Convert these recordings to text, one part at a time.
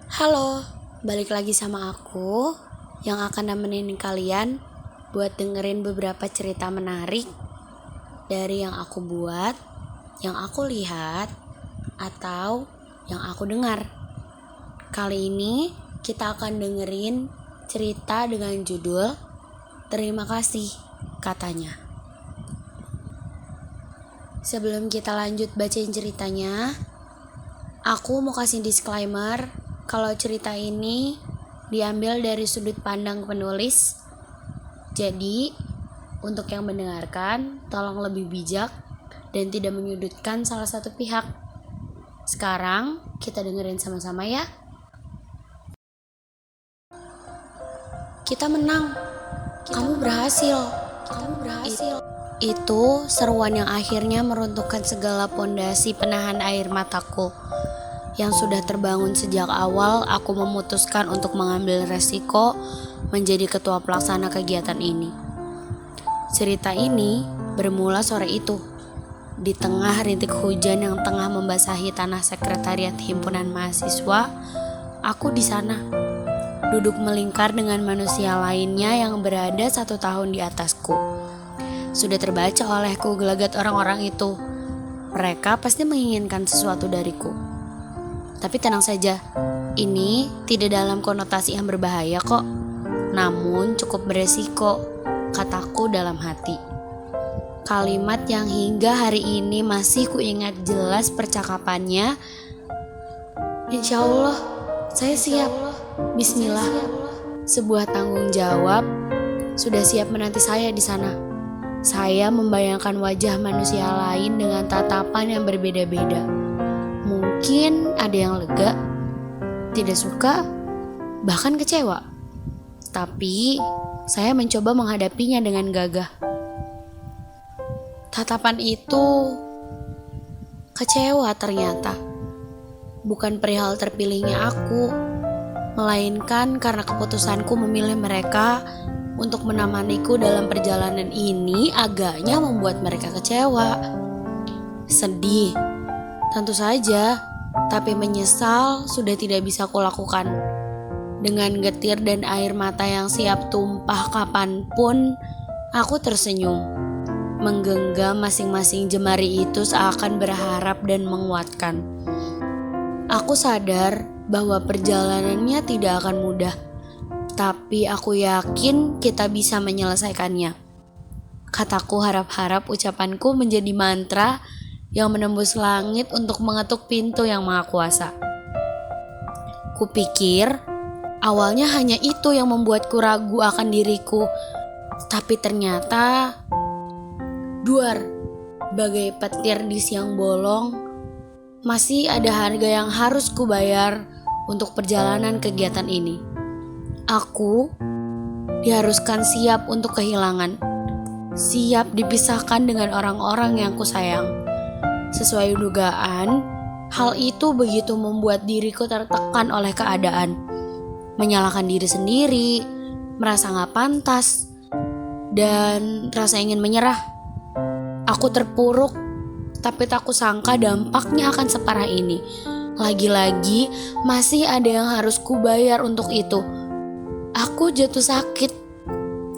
Halo, balik lagi sama aku yang akan nemenin kalian buat dengerin beberapa cerita menarik dari yang aku buat, yang aku lihat, atau yang aku dengar. Kali ini kita akan dengerin cerita dengan judul Terima Kasih Katanya. Sebelum kita lanjut bacain ceritanya, aku mau kasih disclaimer kalau cerita ini diambil dari sudut pandang penulis. Jadi, untuk yang mendengarkan, tolong lebih bijak dan tidak menyudutkan salah satu pihak. Sekarang, kita dengerin sama-sama ya. Kita menang. Kamu berhasil. Itu seruan yang akhirnya meruntuhkan segala pondasi penahan air mataku yang sudah terbangun sejak awal aku memutuskan untuk mengambil resiko menjadi ketua pelaksana kegiatan ini. Cerita ini bermula sore itu, di tengah rintik hujan yang tengah membasahi tanah sekretariat himpunan mahasiswa. Aku di sana, duduk melingkar dengan manusia lainnya yang berada 1 tahun di atasku. Sudah terbaca olehku gelagat orang-orang itu. Mereka pasti menginginkan sesuatu dariku. Tapi tenang saja, ini tidak dalam konotasi yang berbahaya kok. Namun cukup beresiko, kataku dalam hati. Kalimat yang hingga hari ini masih kuingat jelas percakapannya. Insya Allah, saya siap. Bismillah. Sebuah tanggung jawab sudah siap menanti saya di sana. Saya membayangkan wajah manusia lain dengan tatapan yang berbeda-beda. Mungkin ada yang lega, tidak suka, bahkan kecewa. Tapi saya mencoba menghadapinya dengan gagah. Tatapan itu kecewa ternyata. Bukan perihal terpilihnya aku, melainkan karena keputusanku memilih mereka untuk menemaniku dalam perjalanan ini agaknya membuat mereka kecewa. Sedih, tentu saja, tapi menyesal sudah tidak bisa kulakukan. Dengan getir dan air mata yang siap tumpah kapanpun, aku tersenyum, menggenggam masing-masing jemari itu seakan berharap dan menguatkan. Aku sadar bahwa perjalanannya tidak akan mudah, tapi aku yakin kita bisa menyelesaikannya. Kataku harap-harap ucapanku menjadi mantra yang menembus langit untuk mengetuk pintu yang maha kuasa. Kupikir awalnya hanya itu yang membuatku ragu akan diriku, tapi ternyata duar, bagai petir di siang bolong, masih ada harga yang harus kubayar untuk perjalanan kegiatan ini. Aku diharuskan siap untuk kehilangan, siap dipisahkan dengan orang-orang yang kusayang. Sesuai dugaan, hal itu begitu membuat diriku tertekan oleh keadaan. Menyalahkan diri sendiri, merasa gak pantas, dan rasa ingin menyerah. Aku terpuruk, tapi tak kusangka dampaknya akan separah ini. Lagi-lagi masih ada yang harus kubayar untuk itu. Aku jatuh sakit,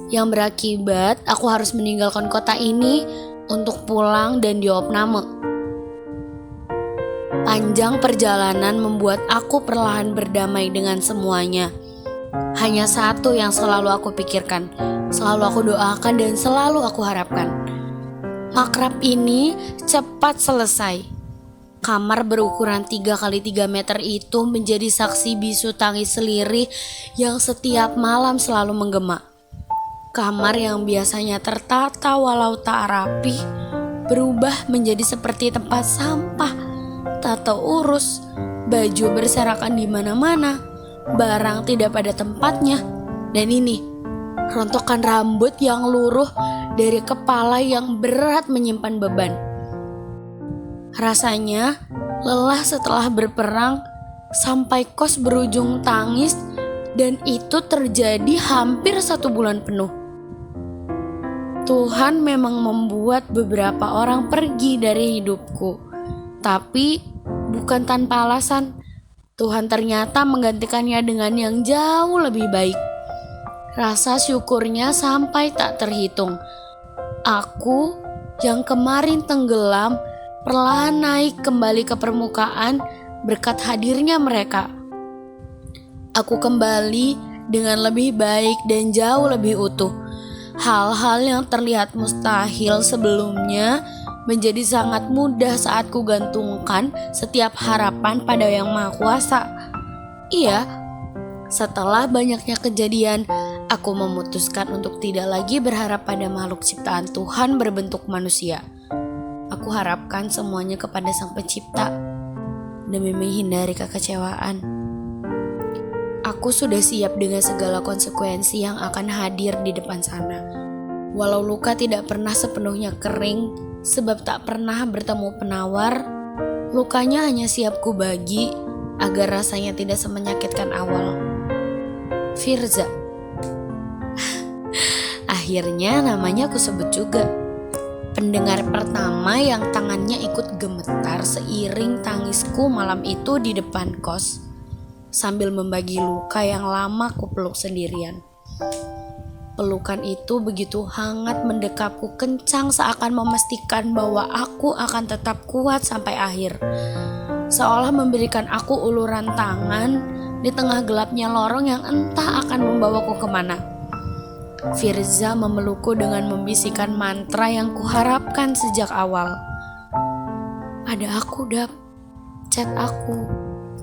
yang berakibat aku harus meninggalkan kota ini untuk pulang dan diopname. Panjang perjalanan membuat aku perlahan berdamai dengan semuanya. Hanya satu yang selalu aku pikirkan, selalu aku doakan dan selalu aku harapkan. Makrab ini cepat selesai. Kamar berukuran 3x3 meter itu menjadi saksi bisu tangis selirih yang setiap malam selalu menggema. Kamar yang biasanya tertata walau tak rapi berubah menjadi seperti tempat sampah. Tak terurus, baju berserakan di mana-mana, barang tidak pada tempatnya, dan ini rontokan rambut yang luruh dari kepala yang berat menyimpan beban. Rasanya lelah setelah berperang sampai kos berujung tangis, dan itu terjadi hampir 1 bulan penuh. Tuhan memang membuat beberapa orang pergi dari hidupku, tapi bukan tanpa alasan. Tuhan ternyata menggantikannya dengan yang jauh lebih baik. Rasa syukurnya sampai tak terhitung. Aku yang kemarin tenggelam perlahan naik kembali ke permukaan berkat hadirnya mereka. Aku kembali dengan lebih baik dan jauh lebih utuh. Hal-hal yang terlihat mustahil sebelumnya menjadi sangat mudah saat ku gantungkan setiap harapan pada Yang Maha Kuasa. Iya, setelah banyaknya kejadian, aku memutuskan untuk tidak lagi berharap pada makhluk ciptaan Tuhan berbentuk manusia. Aku harapkan semuanya kepada Sang Pencipta demi menghindari kekecewaan. Aku sudah siap dengan segala konsekuensi yang akan hadir di depan sana. Walau luka tidak pernah sepenuhnya kering, sebab tak pernah bertemu penawar, lukanya hanya siap ku bagi agar rasanya tidak semenyakitkan awal. Firza. Akhirnya namanya aku sebut juga. Pendengar pertama yang tangannya ikut gemetar seiring tangisku malam itu di depan kos, sambil membagi luka yang lama ku peluk sendirian. Pelukan itu begitu hangat mendekapku kencang seakan memastikan bahwa aku akan tetap kuat sampai akhir. Seolah memberikan aku uluran tangan di tengah gelapnya lorong yang entah akan membawaku kemana. Firza memelukku dengan membisikkan mantra yang kuharapkan sejak awal. Ada aku, Dap. Chat aku,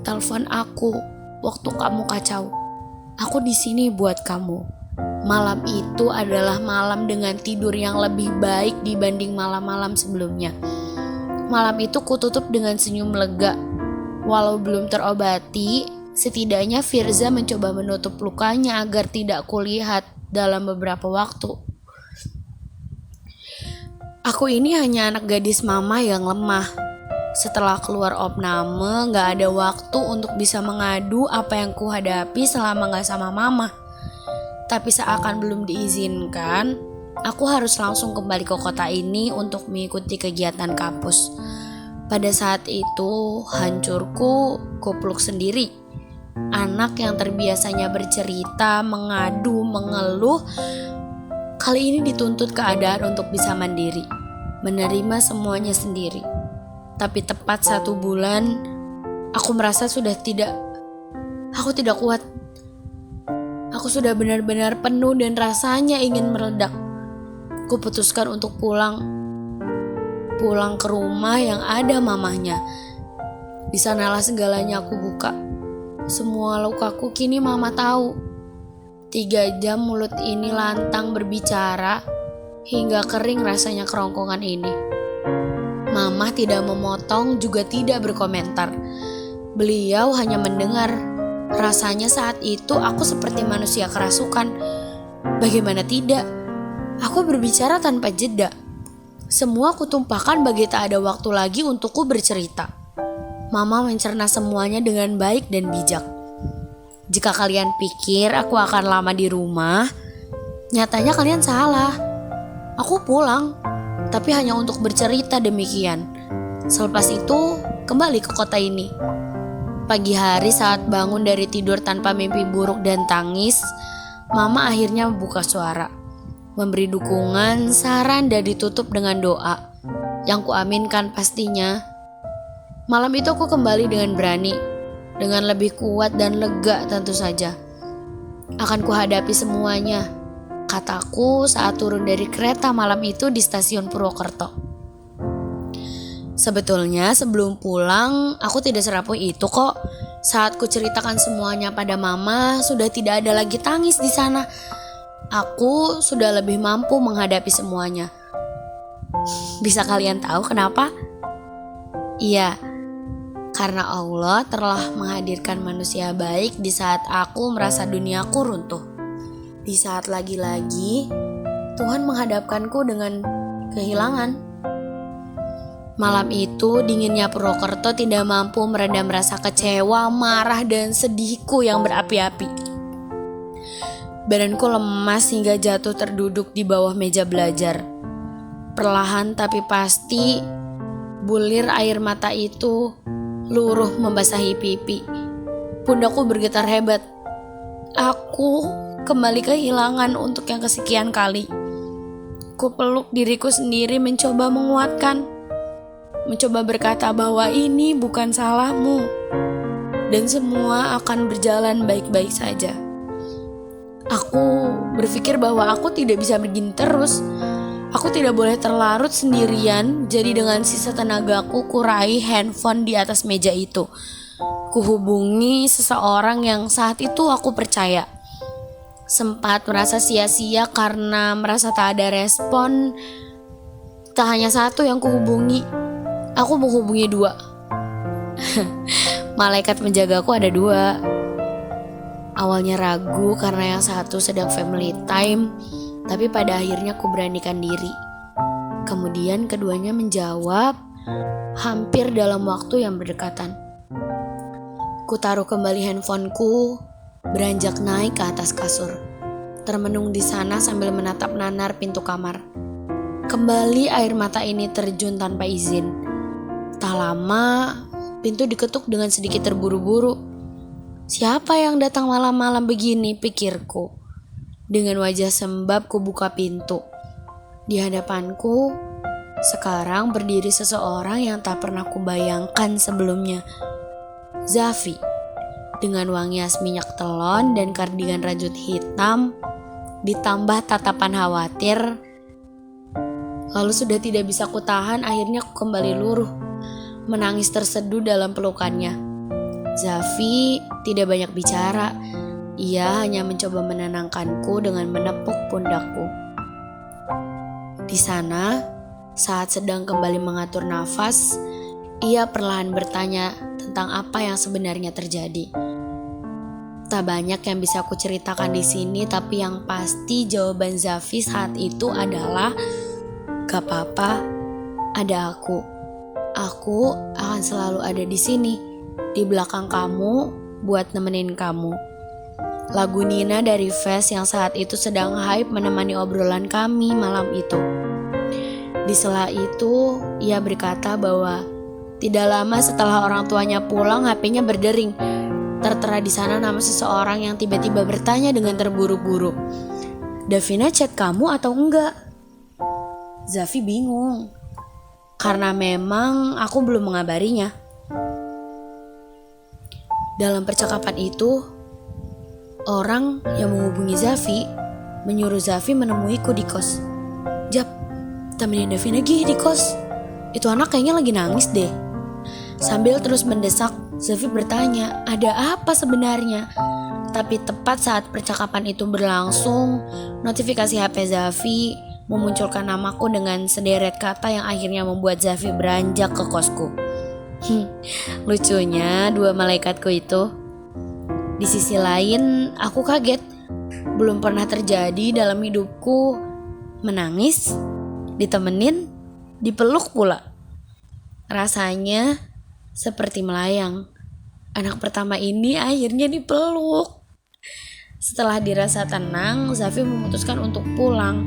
telepon aku waktu kamu kacau. Aku di sini buat kamu. Malam itu adalah malam dengan tidur yang lebih baik dibanding malam-malam sebelumnya. Malam itu kututup dengan senyum lega. Walau belum terobati, setidaknya Firza mencoba menutup lukanya agar tidak kulihat dalam beberapa waktu. Aku ini hanya anak gadis mama yang lemah. Setelah keluar opname, gak ada waktu untuk bisa mengadu apa yang kuhadapi selama gak sama mama. Tapi seakan belum diizinkan, aku harus langsung kembali ke kota ini untuk mengikuti kegiatan kampus. Pada saat itu, hancurku kupluk sendiri. Anak yang terbiasanya bercerita, mengadu, mengeluh, kali ini dituntut keadaan untuk bisa mandiri, menerima semuanya sendiri. Tapi tepat 1 bulan, aku merasa aku tidak kuat. Aku sudah benar-benar penuh dan rasanya ingin meledak. Kuputuskan untuk pulang ke rumah yang ada mamahnya. Di sanalah segalanya aku buka. Semua lukaku kini mama tahu. 3 jam mulut ini lantang berbicara hingga kering rasanya kerongkongan ini. Mama tidak memotong juga tidak berkomentar. Beliau hanya mendengar. Rasanya saat itu aku seperti manusia kerasukan. Bagaimana tidak? Aku berbicara tanpa jeda. Semua kutumpahkan bagi tak ada waktu lagi untukku bercerita. Mama mencerna semuanya dengan baik dan bijak. Jika kalian pikir aku akan lama di rumah, nyatanya kalian salah. Aku pulang, tapi hanya untuk bercerita demikian. Selepas itu, kembali ke kota ini. Pagi hari saat bangun dari tidur tanpa mimpi buruk dan tangis, Mama akhirnya membuka suara, memberi dukungan, saran dan ditutup dengan doa yang kuaminkan pastinya. Malam itu aku kembali dengan berani, dengan lebih kuat dan lega tentu saja. Akan kuhadapi semuanya, kataku saat turun dari kereta malam itu di stasiun Purwokerto. Sebetulnya sebelum pulang aku tidak serapuh itu kok. Saat ku ceritakan semuanya pada mama, sudah tidak ada lagi tangis di sana. Aku sudah lebih mampu menghadapi semuanya. Bisa kalian tahu kenapa? Iya, karena Allah telah menghadirkan manusia baik di saat aku merasa duniaku runtuh. Di saat lagi-lagi Tuhan menghadapkanku dengan kehilangan. Malam itu dinginnya Purwokerto tidak mampu meredam rasa kecewa, marah dan sedihku yang berapi-api. Badanku lemas hingga jatuh terduduk di bawah meja belajar. Perlahan tapi pasti bulir air mata itu luruh membasahi pipi. Pundakku bergetar hebat. Aku kembali kehilangan untuk yang kesekian kali. Ku peluk diriku sendiri mencoba menguatkan. Mencoba berkata bahwa ini bukan salahmu. Dan semua akan berjalan baik-baik saja. Aku berpikir bahwa aku tidak bisa begini terus. Aku tidak boleh terlarut sendirian. Jadi dengan sisa tenagaku kurai handphone di atas meja itu. Kuhubungi seseorang yang saat itu aku percaya. Sempat merasa sia-sia karena merasa tak ada respon. Tak hanya satu yang kuhubungi, aku menghubungi 2. Malaikat menjagaku ada 2. Awalnya ragu karena yang satu sedang family time, tapi pada akhirnya aku beranikan diri. Kemudian keduanya menjawab hampir dalam waktu yang berdekatan. Ku taruh kembali handphoneku, beranjak naik ke atas kasur. Termenung di sana sambil menatap nanar pintu kamar. Kembali air mata ini terjun tanpa izin. Tak lama, pintu diketuk dengan sedikit terburu-buru. Siapa yang datang malam-malam begini, pikirku. Dengan wajah sembab ku buka pintu. Di hadapanku, sekarang berdiri seseorang yang tak pernah kubayangkan sebelumnya. Zafi, dengan wangi as minyak telon dan kardigan rajut hitam, ditambah tatapan khawatir. Lalu sudah tidak bisa kutahan, akhirnya aku kembali luruh, menangis terseduh dalam pelukannya. Zafi tidak banyak bicara, ia hanya mencoba menenangkanku dengan menepuk pundakku. Di sana, saat sedang kembali mengatur nafas, ia perlahan bertanya tentang apa yang sebenarnya terjadi. Tak banyak yang bisa aku ceritakan di sini, tapi yang pasti jawaban Zafi saat itu adalah, "Gak apa-apa, ada aku. Aku akan selalu ada di sini, di belakang kamu, buat nemenin kamu." Lagu Nina dari Fest yang saat itu sedang hype menemani obrolan kami malam itu. Di sela itu, ia berkata bahwa tidak lama setelah orang tuanya pulang, HP-nya berdering. Tertera di sana nama seseorang yang tiba-tiba bertanya dengan terburu-buru, "Davina chat kamu atau enggak?" Zafi bingung, karena memang aku belum mengabarinya. Dalam percakapan itu, orang yang menghubungi Zafi menyuruh Zafi menemuiku di kos. "Jap, temenin Davina gih di kos. Itu anak kayaknya lagi nangis deh." Sambil terus mendesak, Zafi bertanya, ada apa sebenarnya? Tapi tepat saat percakapan itu berlangsung, notifikasi HP Zafi memunculkan namaku dengan sederet kata yang akhirnya membuat Zafi beranjak ke kosku. Lucunya, 2 malaikatku itu. Di sisi lain, aku kaget. Belum pernah terjadi dalam hidupku menangis, ditemenin, dipeluk pula. Rasanya seperti melayang. Anak pertama ini akhirnya dipeluk. Setelah dirasa tenang, Zafi memutuskan untuk pulang.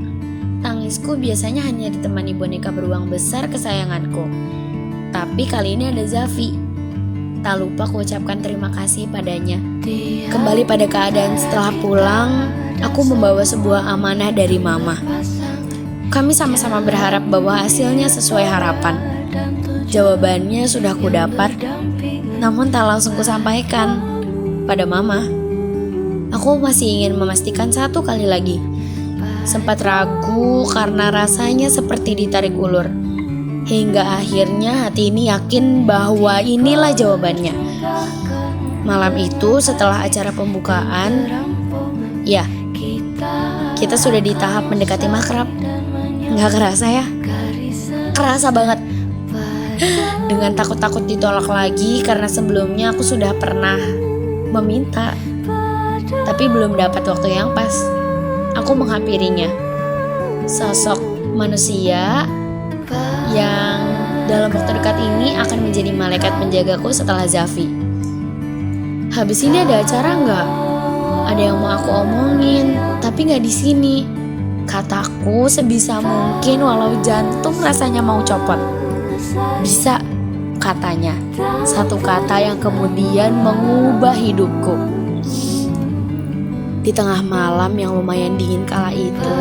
Tangisku biasanya hanya ditemani boneka beruang besar kesayanganku. Tapi kali ini ada Zafi. Tak lupa kuucapkan terima kasih padanya. Kembali pada keadaan setelah pulang, aku membawa sebuah amanah dari mama. Kami sama-sama berharap bahwa hasilnya sesuai harapan. Jawabannya sudah ku dapat, namun tak langsung ku sampaikan pada mama. Aku masih ingin memastikan satu kali lagi. Sempat ragu karena rasanya seperti ditarik ulur. Hingga akhirnya hati ini yakin bahwa inilah jawabannya. Malam itu setelah acara pembukaan, ya, kita sudah di tahap mendekati makrab. Gak kerasa ya? Kerasa banget. Dengan takut-takut ditolak lagi karena sebelumnya aku sudah pernah meminta, tapi belum dapat waktu yang pas. Aku menghampirinya, sosok manusia yang dalam waktu dekat ini akan menjadi malaikat penjagaku setelah Zafi. Habis ini ada acara nggak? Ada yang mau aku omongin, tapi nggak di sini. Kataku sebisa mungkin walau jantung rasanya mau copot. Bisa, katanya. Satu kata yang kemudian mengubah hidupku. Di tengah malam yang lumayan dingin kala itu,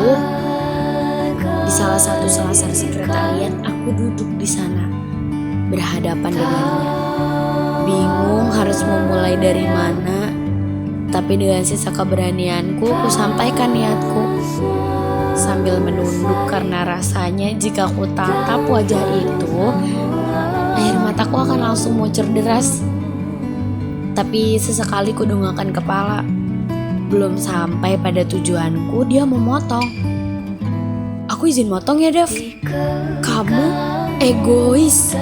di salah satu selasar sekretariat, aku duduk di sana, berhadapan dengannya. Bingung harus memulai dari mana, tapi dengan sisa keberanianku, ku sampaikan niatku. Sambil menunduk karena rasanya jika ku tatap wajah itu, air mataku akan langsung muncul deras. Tapi sesekali ku dongakkan kepala. Belum sampai pada tujuanku, dia memotong. Aku izin motong ya, Dev. Kamu egois.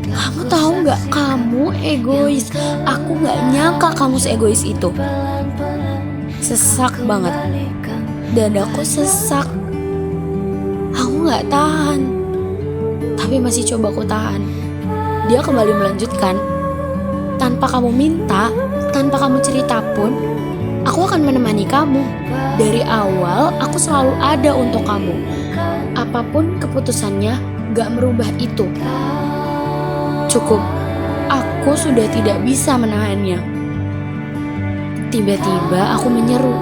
Kamu tahu nggak, kamu egois. Aku nggak nyangka kamu seegois itu. Sesak banget. Dadaku sesak. Aku nggak tahan, tapi masih coba aku tahan. Dia kembali melanjutkan. Tanpa kamu minta, tanpa kamu cerita pun, aku akan menemani kamu. Dari awal aku selalu ada untuk kamu. Apapun keputusannya, gak merubah itu. Cukup, aku sudah tidak bisa menahannya. Tiba-tiba aku menyeru.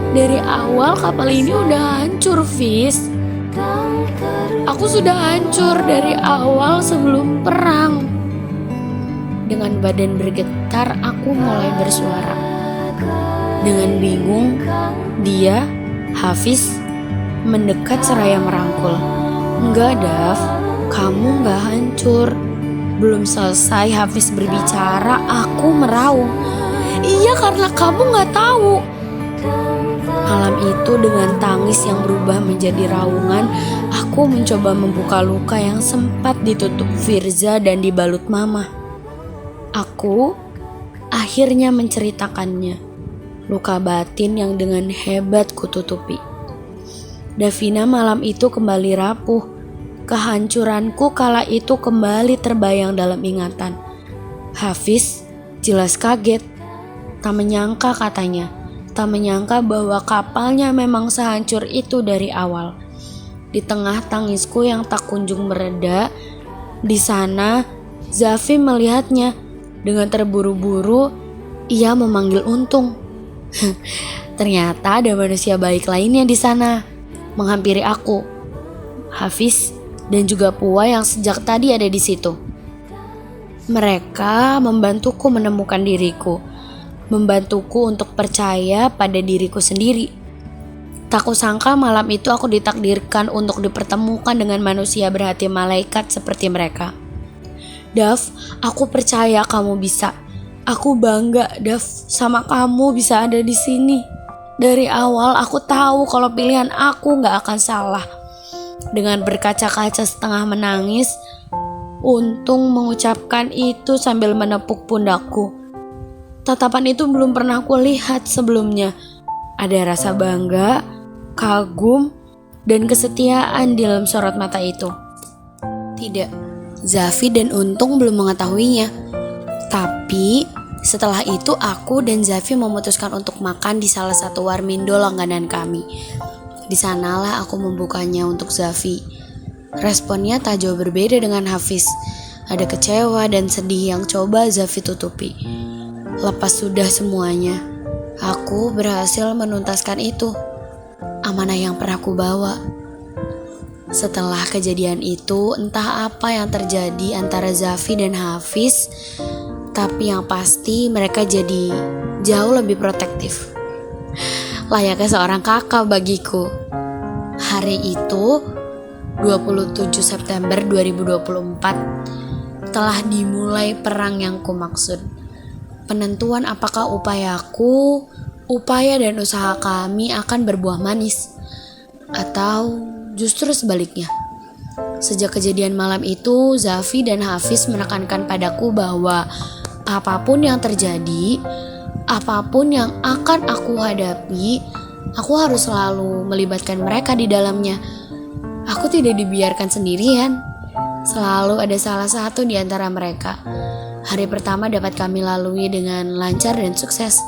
Dari awal kapal ini udah hancur, Fis. Aku sudah hancur dari awal sebelum perang. Dengan badan bergetar, aku mulai bersuara. Dengan bingung, dia, Hafiz, mendekat seraya merangkul. Enggak, Dav, kamu enggak hancur. Belum selesai Hafiz berbicara, aku meraung. Iya, karena kamu enggak tahu. Malam itu dengan tangis yang berubah menjadi raungan, aku mencoba membuka luka yang sempat ditutup Firza dan dibalut Mama. Aku akhirnya menceritakannya. Luka batin yang dengan hebat kututupi. Davina malam itu kembali rapuh. Kehancuranku kala itu kembali terbayang dalam ingatan. Hafiz jelas kaget. Tak menyangka katanya. Tak menyangka bahwa kapalnya memang sehancur itu dari awal. Di tengah tangisku yang tak kunjung mereda, di sana Zafi melihatnya. Dengan terburu-buru, ia memanggil Untung. Ternyata ada manusia baik lainnya di sana, menghampiri aku, Hafiz, dan juga Pua yang sejak tadi ada di situ. Mereka membantuku menemukan diriku, membantuku untuk percaya pada diriku sendiri. Tak kusangka malam itu aku ditakdirkan untuk dipertemukan dengan manusia berhati malaikat seperti mereka. Dav, aku percaya kamu bisa. Aku bangga, Dav, sama kamu bisa ada di sini. Dari awal aku tahu kalau pilihan aku gak akan salah. Dengan berkaca-kaca setengah menangis, Untung mengucapkan itu sambil menepuk pundakku. Tatapan itu belum pernah aku lihat sebelumnya. Ada rasa bangga, kagum, dan kesetiaan di dalam sorot mata itu. Tidak, Zafi dan Untung belum mengetahuinya. Tapi setelah itu aku dan Zafi memutuskan untuk makan di salah satu warmindo langganan kami. Di sanalah aku membukanya untuk Zafi. Responnya tak jauh berbeda dengan Hafiz. Ada kecewa dan sedih yang coba Zafi tutupi. Lepas sudah semuanya, aku berhasil menuntaskan itu. Amanah yang pernah aku bawa. Setelah kejadian itu, entah apa yang terjadi antara Zafi dan Hafiz, tapi yang pasti mereka jadi jauh lebih protektif. Layaknya seorang kakak bagiku. Hari itu, 27 September 2024, telah dimulai perang yang kumaksud. Penentuan apakah upayaku, upaya dan usaha kami akan berbuah manis, atau justru sebaliknya. Sejak kejadian malam itu, Zafi dan Hafiz menekankan padaku bahwa apapun yang terjadi, apapun yang akan aku hadapi, aku harus selalu melibatkan mereka di dalamnya. Aku tidak dibiarkan sendirian. Selalu ada salah satu di antara mereka. Hari pertama dapat kami lalui dengan lancar dan sukses.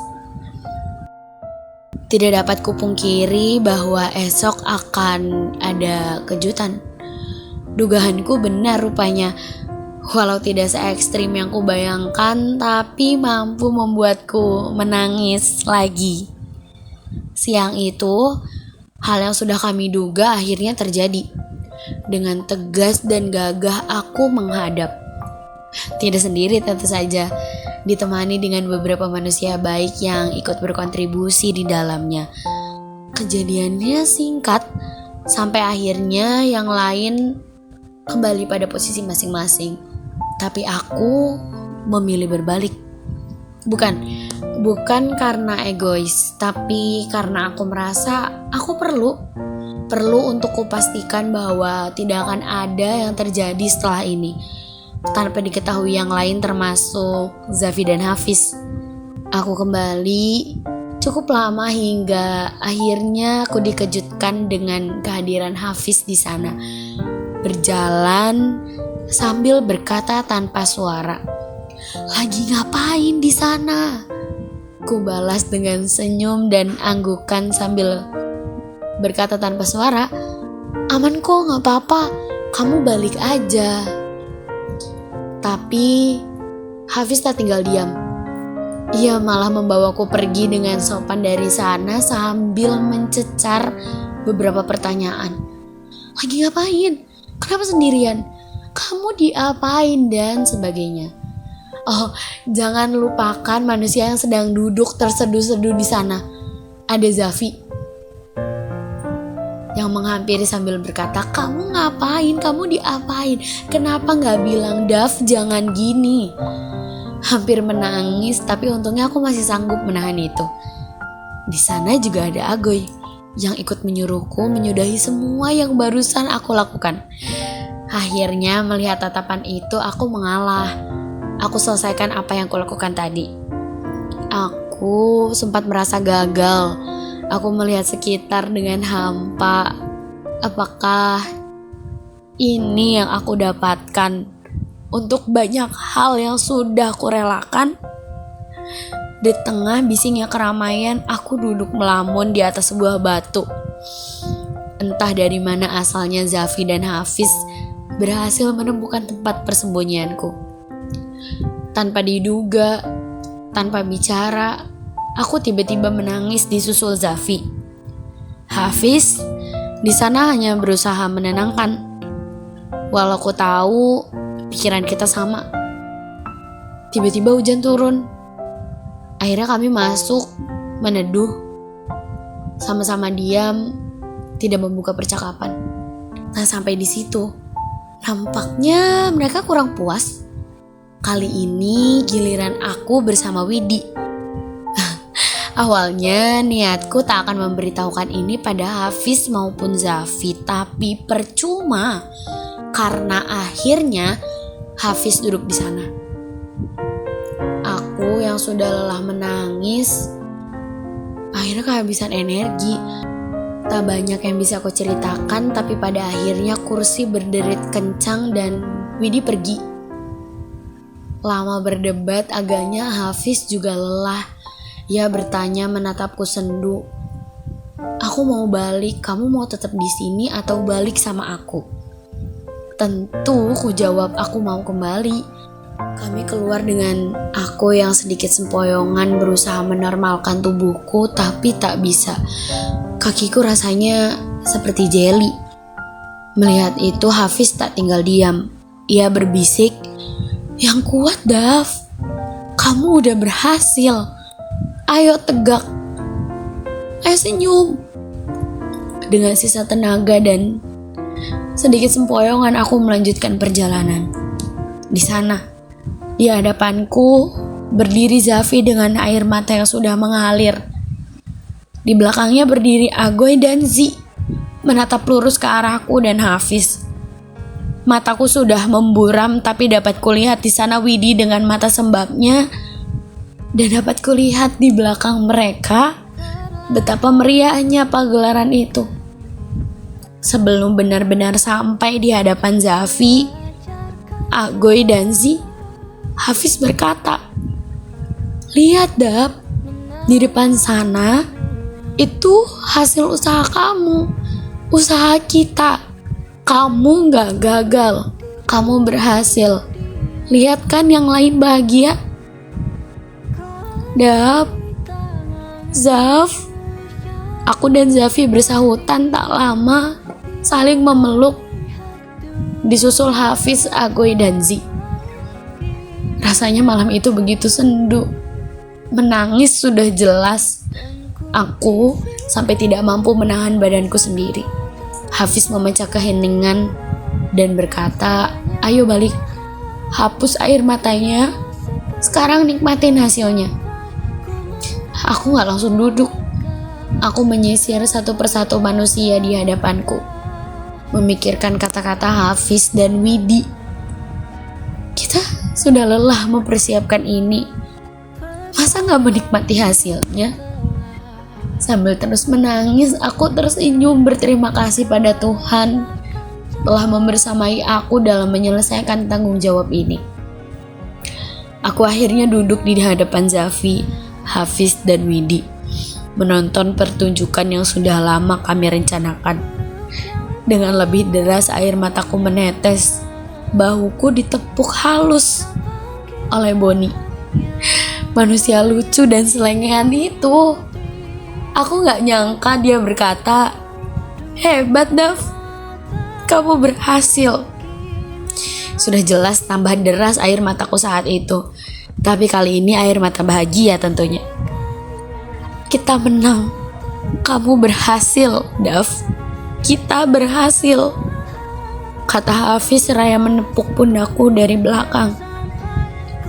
Tidak dapat kupungkiri bahwa esok akan ada kejutan. Dugaanku benar rupanya. Walau tidak se-ekstrim yang kubayangkan, tapi mampu membuatku menangis lagi. Siang itu, hal yang sudah kami duga akhirnya terjadi. Dengan tegas dan gagah aku menghadap. Tidak sendiri tentu saja, ditemani dengan beberapa manusia baik yang ikut berkontribusi di dalamnya. Kejadiannya singkat, sampai akhirnya yang lain kembali pada posisi masing-masing. Tapi aku memilih berbalik. Bukan karena egois, tapi karena aku merasa aku perlu untuk kupastikan bahwa tidak akan ada yang terjadi setelah ini tanpa diketahui yang lain, termasuk Zafi dan Hafiz. Aku kembali cukup lama hingga akhirnya aku dikejutkan dengan kehadiran Hafiz di sana, berjalan sambil berkata tanpa suara, "Lagi ngapain di sana?" Ku balas dengan senyum dan anggukan sambil berkata tanpa suara, "Aman kok, gak apa-apa, kamu balik aja." Tapi Hafiz tak tinggal diam. Ia malah membawaku pergi dengan sopan dari sana sambil mencecar beberapa pertanyaan. "Lagi ngapain? Kenapa sendirian? Kamu diapain?" dan sebagainya. Oh, jangan lupakan manusia yang sedang duduk terseduh-seduh di sana. Ada Zafi yang menghampiri sambil berkata, "Kamu ngapain? Kamu diapain? Kenapa gak bilang, Daf, jangan gini?" Hampir menangis, tapi untungnya aku masih sanggup menahan itu. Di sana juga ada Agoy yang ikut menyuruhku menyudahi semua yang barusan aku lakukan. Akhirnya melihat tatapan itu, aku mengalah. Aku selesaikan apa yang kulakukan tadi. Aku sempat merasa gagal. Aku melihat sekitar dengan hampa. Apakah ini yang aku dapatkan untuk banyak hal yang sudah aku relakan? Di tengah bisingnya keramaian, aku duduk melamun di atas sebuah batu. Entah dari mana asalnya Zafi dan Hafiz berhasil menemukan tempat persembunyianku. Tanpa diduga, tanpa bicara, aku tiba-tiba menangis di susul Zafi. Hafiz di sana hanya berusaha menenangkan. Walau aku tahu pikiran kita sama. Tiba-tiba hujan turun. Akhirnya kami masuk, meneduh, sama-sama diam, tidak membuka percakapan. Nah, sampai di situ, nampaknya mereka kurang puas. Kali ini giliran aku bersama Widi. Awalnya niatku tak akan memberitahukan ini pada Hafiz maupun Zafi, tapi percuma karena akhirnya Hafiz duduk di sana. Aku yang sudah lelah menangis akhirnya kehabisan energi. Tak banyak yang bisa aku ceritakan, tapi pada akhirnya kursi berderit kencang dan Widi pergi. Lama berdebat, agaknya Hafiz juga lelah. Ia bertanya menatapku sendu. "Aku mau balik, kamu mau tetap di sini atau balik sama aku?" Tentu ku jawab aku mau kembali. Kami keluar dengan aku yang sedikit sempoyongan berusaha menormalkan tubuhku, tapi tak bisa. Kakiku rasanya seperti jeli. Melihat itu Hafiz tak tinggal diam. Ia berbisik, "Yang kuat, Daf. Kamu udah berhasil. Ayo tegak. Ayo senyum." Dengan sisa tenaga dan sedikit sempoyongan aku melanjutkan perjalanan. Di sana, di hadapanku berdiri Zafi dengan air mata yang sudah mengalir. Di belakangnya berdiri Agoy dan Zi, menatap lurus ke arahku dan Hafiz. Mataku sudah memburam, tapi dapat kulihat di sana Widi dengan mata sembabnya, dan dapat kulihat di belakang mereka betapa meriahnya pagelaran itu. Sebelum benar-benar sampai di hadapan Zafi, Agoy dan Zi, Hafiz berkata, "Lihat, Dap, di depan sana itu hasil usaha kamu, usaha kita. Kamu gak gagal, kamu berhasil." Lihat kan yang lain bahagia. Dap, Zaf. Aku dan Zafi bersahutan tak lama, saling memeluk. Disusul Hafiz, Agoy, dan Zi. Rasanya malam itu begitu sendu. Menangis sudah jelas. Aku sampai tidak mampu menahan badanku sendiri. Hafiz memecah keheningan dan berkata, "Ayo balik, hapus air matanya, sekarang nikmatin hasilnya." Aku gak langsung duduk. Aku menyisir satu persatu manusia di hadapanku, memikirkan kata-kata Hafiz dan Widi. Kita sudah lelah mempersiapkan ini, masa gak menikmati hasilnya? Sambil terus menangis, aku tersenyum berterima kasih pada Tuhan telah membersamai aku dalam menyelesaikan tanggung jawab ini. Aku akhirnya duduk di hadapan Zafi, Hafiz, dan Widi, menonton pertunjukan yang sudah lama kami rencanakan. Dengan lebih deras air mataku menetes, bahuku ditepuk halus oleh Boni, manusia lucu dan selengean itu. Aku gak nyangka dia berkata, "Hebat Dav, kamu berhasil." Sudah jelas tambah deras air mataku saat itu, tapi kali ini air mata bahagia tentunya. "Kita menang, kamu berhasil Dav, kita berhasil," kata Hafiz seraya menepuk pundakku dari belakang.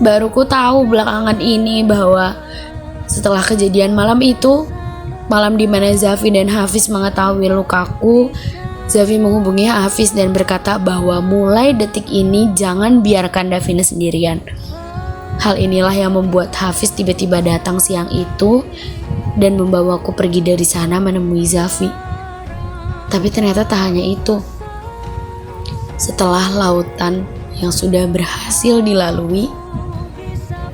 Baru ku tahu belakangan ini bahwa setelah kejadian malam itu, malam di mana Zafi dan Hafiz mengetahui lukaku, Zafi menghubungi Hafiz dan berkata bahwa mulai detik ini jangan biarkan Davina sendirian. Hal inilah yang membuat Hafiz tiba-tiba datang siang itu dan membawaku pergi dari sana menemui Zafi. Tapi ternyata tak hanya itu. Setelah lautan yang sudah berhasil dilalui,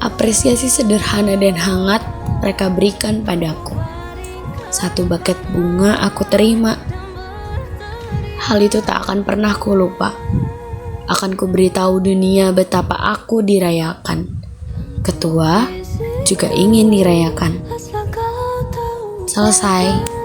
apresiasi sederhana dan hangat mereka berikan padaku. Satu buket bunga aku terima. Hal itu tak akan pernah ku lupa. Akan ku beritahu dunia betapa aku dirayakan. Ketua juga ingin dirayakan. Selesai.